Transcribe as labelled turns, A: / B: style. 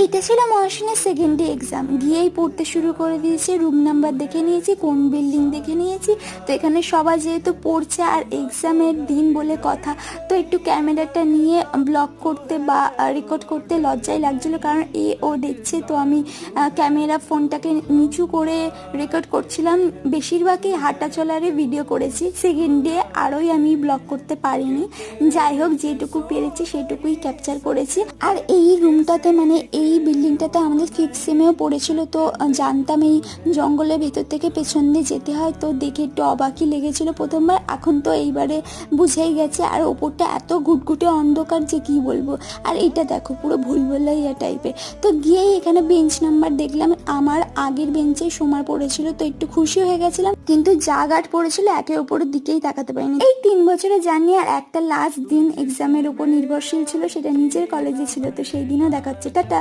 A: এটা ছিল মহাশূন্যের second day exam. গিয়েই পড়তে শুরু করে দিয়েছি, রুম নাম্বার দেখে নিয়েছি, কোন বিল্ডিং দেখে নিয়েছি। তো এখানে সবাই যেহেতু পড়ছে আর এক্সামের দিন বলে কথা, তো একটু ক্যামেরাটা নিয়ে ব্লগ করতে বা রেকর্ড করতে লজ্জাই লাগছিলো, কারণ ও দেখছে। তো আমি ক্যামেরা ফোনটাকে নিচু করে রেকর্ড করছিলাম। বেশিরভাগই হাঁটা চলারে ভিডিও করেছি। সেকেন্ড ডে আরোই আমি ব্লগ করতে পারিনি। যাই হোক, যেটুকু পেরেছি সেটুকুই ক্যাপচার করেছি। আর এই রুমটাতে মানে এই বিল্ডিংটাতে আমাদের ফিফথ সেমেও পড়েছিল। তো জানতাম এই জঙ্গলের ভেতর থেকে পেছন দিয়ে যেতে হয়, তো দেখে একটু অবাকই লেগেছিল প্রথমবার। এখন তো এইবারে বুঝেই গেছে। আর ওপরটা এত ঘুটঘুটে অন্ধকার যে কি বলবো। আর এইটা দেখো পুরো ভুলভুলাইয়া টাইপের। তো গিয়েই এখানে বেঞ্চ নাম্বার দেখলাম, আমার আগের বেঞ্চে সোমার পড়েছিল, তো একটু খুশি হয়ে গেছিলাম। কিন্তু যা গার্ড পড়েছিল একে ওপরের দিকেই তাকাতে পারিনি। এই 3 বছরে জানি। আর একটা লাস্ট দিন এক্সামের উপর নির্ভরশীল ছিল, সেটা নিজের কলেজে ছিল। তো সেই দিনও দেখা হচ্ছে, টাটা।